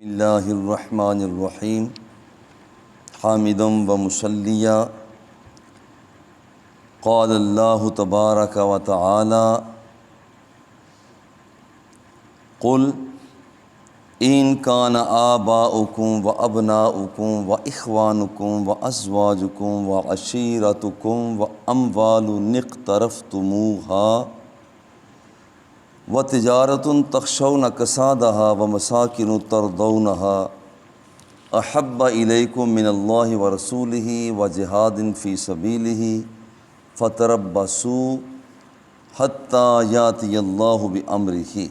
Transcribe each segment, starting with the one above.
اللہ الرحمن الرحیم حامدا و مصلیا قال اللہ تبارک و تعالی قل ان کان آباؤکم و ابناؤکم و اخوانکم و ازواجکم و عشیرتکم و اموال اقترفتموها وتجارة تخشون کسادها ومساکن ترضونها احب الیکم من اللہ ورسولہ وجہاد فی سبیلہ فتربصوا حتی یاتی اللہ بامرہ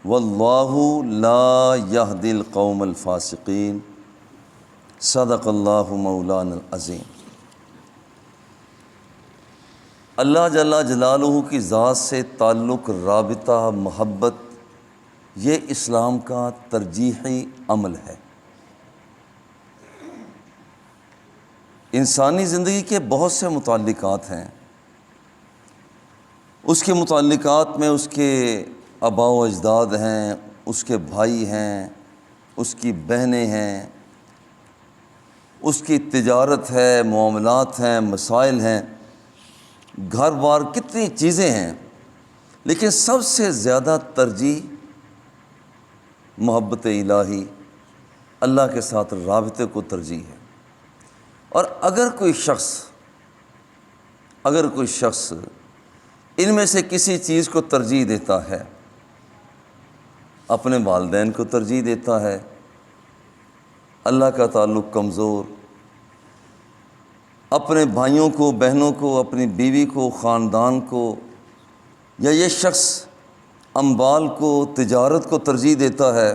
واللہ لا یہدی القوم الفاسقین صدق اللہ مولانا العظیم۔ اللہ جل جلالہ کی ذات سے تعلق، رابطہ، محبت، یہ اسلام کا ترجیحی عمل ہے۔ انسانی زندگی کے بہت سے متعلقات ہیں، اس کے متعلقات میں اس کے آباء و اجداد ہیں، اس کے بھائی ہیں، اس کی بہنیں ہیں، اس کی تجارت ہے، معاملات ہیں، مسائل ہیں، گھر بار، کتنی چیزیں ہیں، لیکن سب سے زیادہ ترجیح محبت الہی، اللہ کے ساتھ رابطے کو ترجیح ہے۔ اور اگر کوئی شخص ان میں سے کسی چیز کو ترجیح دیتا ہے، اپنے والدین کو ترجیح دیتا ہے، اللہ کا تعلق کمزور، اپنے بھائیوں کو، بہنوں کو، اپنی بیوی کو، خاندان کو، یا یہ شخص اموال کو، تجارت کو ترجیح دیتا ہے،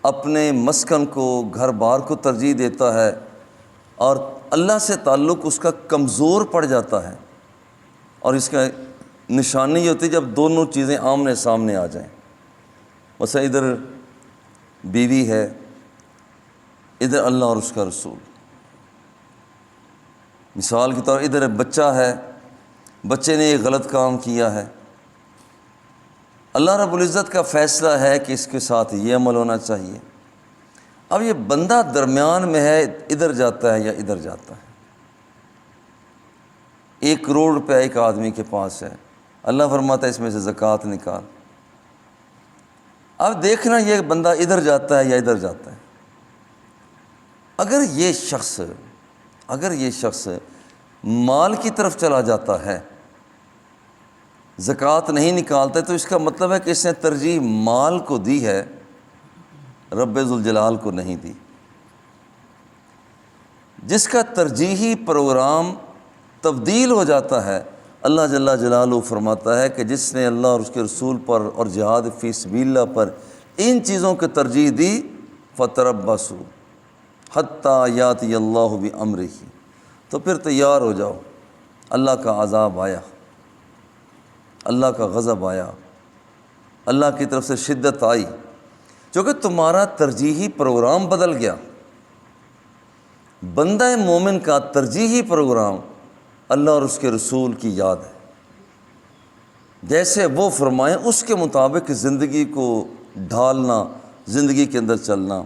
اپنے مسکن کو، گھر بار کو ترجیح دیتا ہے، اور اللہ سے تعلق اس کا کمزور پڑ جاتا ہے، اور اس کا نشانی یہ ہوتی ہے جب دونوں چیزیں آمنے سامنے آ جائیں۔ مثلا ادھر بیوی ہے، ادھر اللہ اور اس کا رسول، مثال کے طور ادھر بچہ ہے، بچے نے ایک غلط کام کیا ہے، اللہ رب العزت کا فیصلہ ہے کہ اس کے ساتھ یہ عمل ہونا چاہیے۔ اب یہ بندہ درمیان میں ہے، ادھر جاتا ہے یا ادھر جاتا ہے۔ 1 کروڑ روپے ایک آدمی کے پاس ہے، اللہ فرماتا ہے اس میں سے زکوٰۃ نکال۔ اب دیکھنا یہ بندہ ادھر جاتا ہے یا ادھر جاتا ہے۔ اگر یہ شخص مال کی طرف چلا جاتا ہے، زکوٰۃ نہیں نکالتا، تو اس کا مطلب ہے کہ اس نے ترجیح مال کو دی ہے، رب ذوالجلال کو نہیں دی۔ جس کا ترجیحی پروگرام تبدیل ہو جاتا ہے، اللہ جل جلالہ فرماتا ہے کہ جس نے اللہ اور اس کے رسول پر اور جہاد فی سبیل اللہ پر ان چیزوں کی ترجیح دی، فتربصوا حتی یاتی اللہ بامرہ، تو پھر تیار ہو جاؤ، اللہ کا عذاب آیا، اللہ کا غضب آیا، اللہ کی طرف سے شدت آئی، چونکہ تمہارا ترجیحی پروگرام بدل گیا۔ بندہ مومن کا ترجیحی پروگرام اللہ اور اس کے رسول کی یاد ہے، جیسے وہ فرمائیں اس کے مطابق زندگی کو ڈھالنا، زندگی کے اندر چلنا۔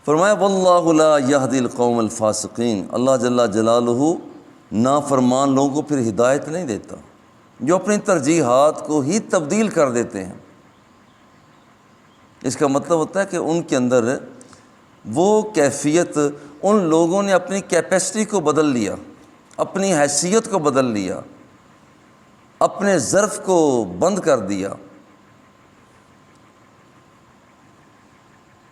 فرمایا واللہ لا یہدی القوم الفاسقین، اللہ جل جلالہ نافرمان لوگوں کو پھر ہدایت نہیں دیتا، جو اپنی ترجیحات کو ہی تبدیل کر دیتے ہیں۔ اس کا مطلب ہوتا ہے کہ ان کے اندر وہ کیفیت، ان لوگوں نے اپنی کیپیسٹی کو بدل لیا، اپنی حیثیت کو بدل لیا، اپنے ظرف کو بند کر دیا۔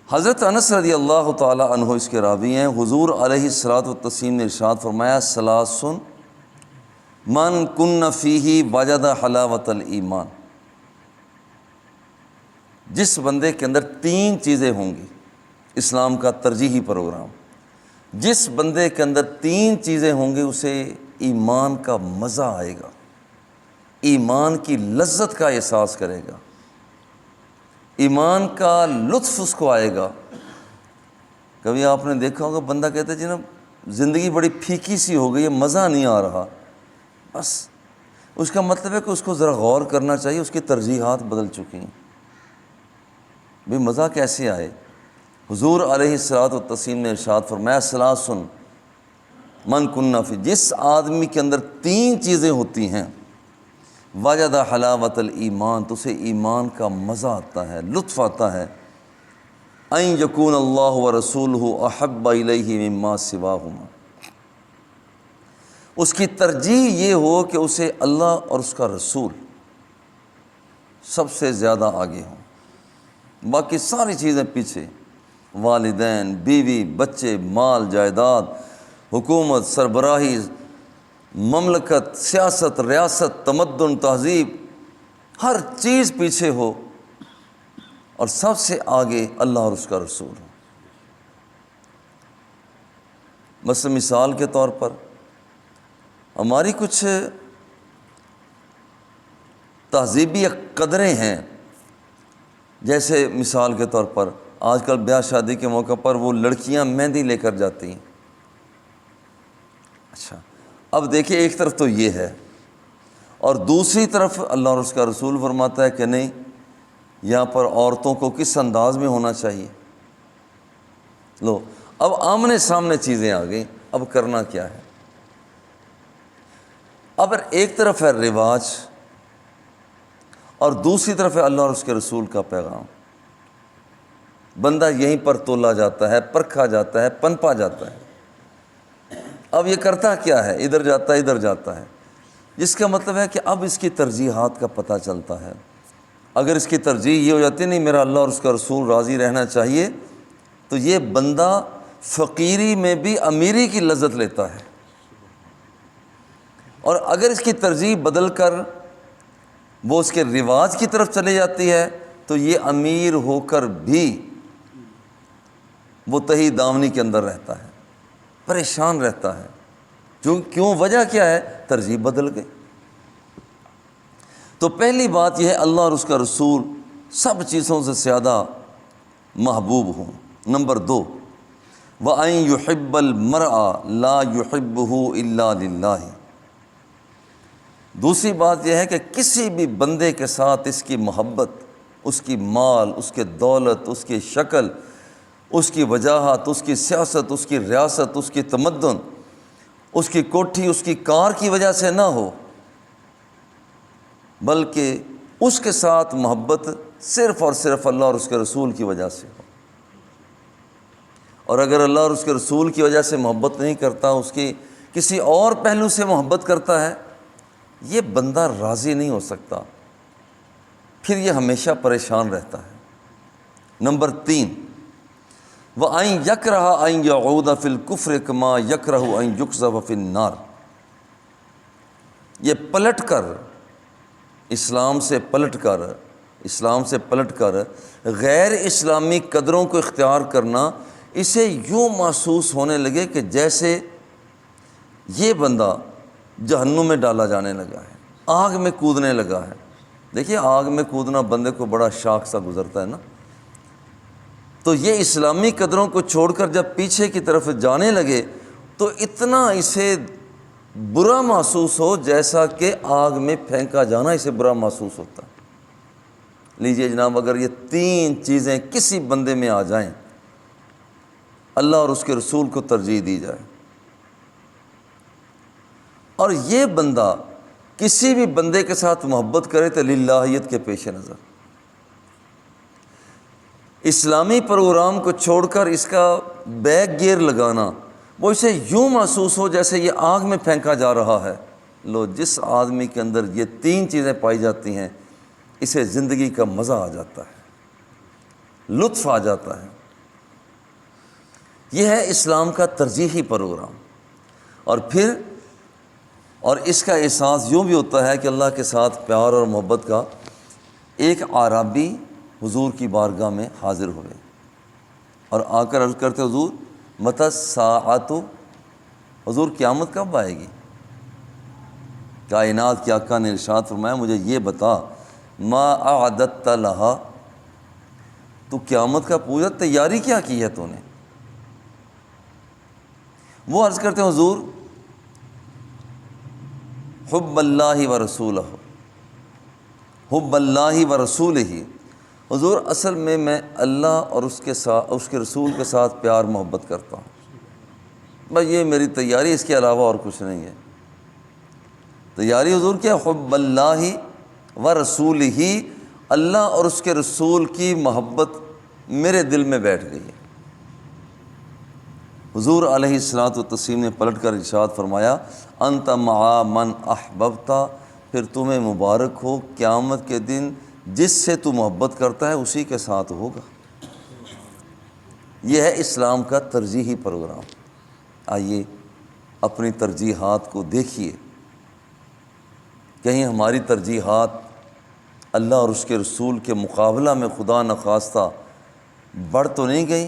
حضرت انس رضی اللہ تعالی عنہ اس کے راوی ہیں، حضور علیہ الصلوۃ والتسلیم نے ارشاد فرمایا ثلاث من کن فیہ وجد حلاوۃ الایمان، جس بندے کے اندر 3 چیزیں ہوں گی، اسلام کا ترجیحی پروگرام، جس بندے کے اندر 3 چیزیں ہوں گی اسے ایمان کا مزہ آئے گا، ایمان کی لذت کا احساس کرے گا، ایمان کا لطف اس کو آئے گا۔ کبھی آپ نے دیکھا ہوگا بندہ کہتا ہے جناب زندگی بڑی پھیکی سی ہو گئی ہے، مزہ نہیں آ رہا، بس اس کا مطلب ہے کہ اس کو ذرا غور کرنا چاہیے، اس کی ترجیحات بدل چکی ہیں۔ بھی مزہ کیسے آئے؟ حضور علیہ الصلوۃ والتسلیم نے ارشاد فرمایا ثلاثن من کنہ فی، جس آدمی کے اندر 3 چیزیں ہوتی ہیں وجد حلاوت الایمان، تو اسے ایمان کا مزہ آتا ہے، لطف آتا ہے، ان یکون اللہ ورسولہ احب الیہ مما سواہما، اس کی ترجیح یہ ہو کہ اسے اللہ اور اس کا رسول سب سے زیادہ آگے ہوں، باقی ساری چیزیں پیچھے، والدین، بیوی، بچے، مال جائیداد، حکومت، سربراہی، مملکت، سیاست، ریاست، تمدن، تہذیب، ہر چیز پیچھے ہو اور سب سے آگے اللہ اور اس کا رسول ہو۔ مثلا مثال کے طور پر ہماری کچھ تہذیبی قدریں ہیں، جیسے مثال کے طور پر آج کل بیاہ شادی کے موقع پر وہ لڑکیاں مہندی لے کر جاتی ہیں۔ اچھا، اب دیکھیں ایک طرف تو یہ ہے، اور دوسری طرف اللہ اور اس کا رسول فرماتا ہے کہ نہیں، یہاں پر عورتوں کو کس انداز میں ہونا چاہیے۔ لو اب آمنے سامنے چیزیں آ گئیں، اب کرنا کیا ہے؟ اب ایک طرف ہے رواج اور دوسری طرف ہے اللہ اور اس کے رسول کا پیغام، بندہ یہیں پر تولا جاتا ہے، پرکھا جاتا ہے، پنپا جاتا ہے۔ اب یہ کرتا کیا ہے؟ ادھر جاتا ہے ادھر جاتا ہے، جس کا مطلب ہے کہ اب اس کی ترجیحات کا پتہ چلتا ہے۔ اگر اس کی ترجیح یہ ہو جاتی نہیں میرا اللہ اور اس کا رسول راضی رہنا چاہیے، تو یہ بندہ فقیری میں بھی امیری کی لذت لیتا ہے، اور اگر اس کی ترجیح بدل کر وہ اس کے رواج کی طرف چلی جاتی ہے تو یہ امیر ہو کر بھی وہ تہی دامنی کے اندر رہتا ہے، پریشان رہتا ہے۔ کیوں؟ وجہ کیا ہے؟ ترجیح بدل گئی۔ تو پہلی بات یہ ہے اللہ اور اس کا رسول سب چیزوں سے زیادہ محبوب ہوں۔ نمبر 2، وَأَن يُحِبَّ الْمَرْءَ لَا يُحِبُّهُ إِلَّا لِلَّهِ، دوسری بات یہ ہے کہ کسی بھی بندے کے ساتھ اس کی محبت، اس کی مال، اس کے دولت، اس کی شکل، اس کی وجاہت، اس کی سیاست، اس کی ریاست، اس کی تمدن، اس کی کوٹھی، اس کی کار کی وجہ سے نہ ہو، بلکہ اس کے ساتھ محبت صرف اور صرف اللہ اور اس کے رسول کی وجہ سے ہو۔ اور اگر اللہ اور اس کے رسول کی وجہ سے محبت نہیں کرتا، اس کی کسی اور پہلو سے محبت کرتا ہے، یہ بندہ راضی نہیں ہو سکتا، پھر یہ ہمیشہ پریشان رہتا ہے۔ نمبر 3، وَأَن يَكْرَهَ أَن يَعُودَ فِي الْكُفْرِ كَمَا يَكْرَهُ أَن يُقْذَفَ فِي النَّارِ، یہ پلٹ کر اسلام سے پلٹ کر غیر اسلامی قدروں کو اختیار کرنا، اسے یوں محسوس ہونے لگے کہ جیسے یہ بندہ جہنم میں ڈالا جانے لگا ہے، آگ میں کودنے لگا ہے۔ دیکھیے آگ میں کودنا بندے کو بڑا شاق سا گزرتا ہے نا، تو یہ اسلامی قدروں کو چھوڑ کر جب پیچھے کی طرف جانے لگے تو اتنا اسے برا محسوس ہو جیسا کہ آگ میں پھینکا جانا اسے برا محسوس ہوتا ہے۔ لیجئے جناب، اگر یہ 3 چیزیں کسی بندے میں آ جائیں، اللہ اور اس کے رسول کو ترجیح دی جائے، اور یہ بندہ کسی بھی بندے کے ساتھ محبت کرے تو للہیت کے پیش نظر، اسلامی پروگرام کو چھوڑ کر اس کا بیک گیئر لگانا، وہ اسے یوں محسوس ہو جیسے یہ آگ میں پھینکا جا رہا ہے۔ لو، جس آدمی کے اندر یہ 3 چیزیں پائی جاتی ہیں، اسے زندگی کا مزہ آ جاتا ہے، لطف آ جاتا ہے۔ یہ ہے اسلام کا ترجیحی پروگرام۔ اور اس کا احساس یوں بھی ہوتا ہے کہ اللہ کے ساتھ پیار اور محبت کا۔ ایک اعرابی حضور کی بارگاہ میں حاضر ہوئے اور آ کر عرض کرتے، حضور متی الساعۃ، حضور قیامت کب آئے گی؟ کائنات کے آقا نے ارشاد فرمایا، مجھے یہ بتا، ما اعددت لہا، تو قیامت کا پورا تیاری کیا کی ہے تو نے؟ وہ عرض کرتے ہیں، حضور حب اللہ و رسولہ، حب اللہ و رسولہ، حضور اصل میں اللہ اور اس کے رسول کے ساتھ پیار محبت کرتا ہوں، بس یہ میری تیاری، اس کے علاوہ اور کچھ نہیں ہے۔ تیاری حضور کیا؟ حب اللہ و رسول ہی، اللہ اور اس کے رسول کی محبت میرے دل میں بیٹھ گئی ہے۔ حضور علیہ الصلوۃ والتسلیم نے پلٹ کر ارشاد فرمایا انت مع من احببتا، پھر تمہیں مبارک ہو، قیامت کے دن جس سے تو محبت کرتا ہے اسی کے ساتھ ہوگا۔ یہ ہے اسلام کا ترجیحی پروگرام۔ آئیے اپنی ترجیحات کو دیکھیے، کہیں ہماری ترجیحات اللہ اور اس کے رسول کے مقابلہ میں خدا نخواستہ بڑھ تو نہیں گئی؟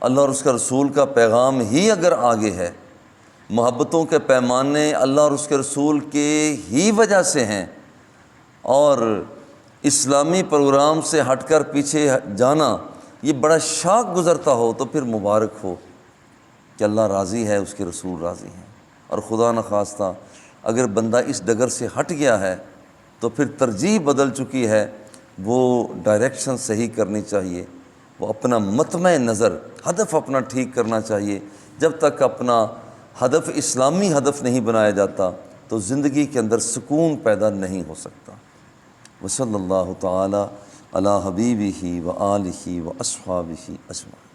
اللہ اور اس کا رسول کا پیغام ہی اگر آگے ہے، محبتوں کے پیمانے اللہ اور اس کے رسول کے ہی وجہ سے ہیں، اور اسلامی پروگرام سے ہٹ کر پیچھے جانا یہ بڑا شاق گزرتا ہو، تو پھر مبارک ہو کہ اللہ راضی ہے، اس کے رسول راضی ہیں۔ اور خدا نخواستہ اگر بندہ اس ڈگر سے ہٹ گیا ہے تو پھر ترجیح بدل چکی ہے، وہ ڈائریکشن صحیح کرنی چاہیے، وہ اپنا مطمع نظر ہدف اپنا ٹھیک کرنا چاہیے۔ جب تک اپنا ہدف اسلامی ہدف نہیں بنایا جاتا تو زندگی کے اندر سکون پیدا نہیں ہو سکتا۔ وصلی اللہ تعالی علی حبیبہ و آلہ و اصحابہ اجمعین۔